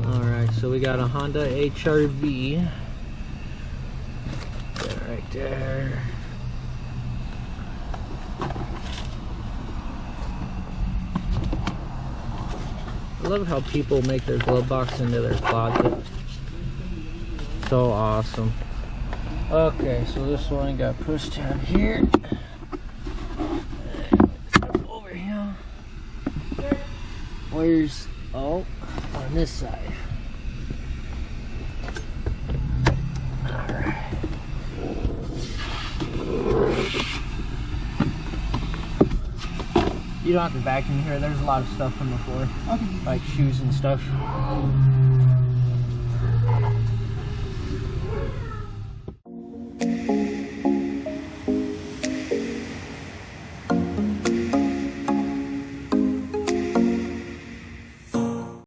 Alright, so we got a Honda HR-V. Right there. I love how people make their glove box into their closet. So awesome. Okay, so this one got push tab here. Over here. Where's, oh, on this side. Alright. You don't have to vacuum here. There's a lot of stuff on the floor. Okay. Like shoes and stuff.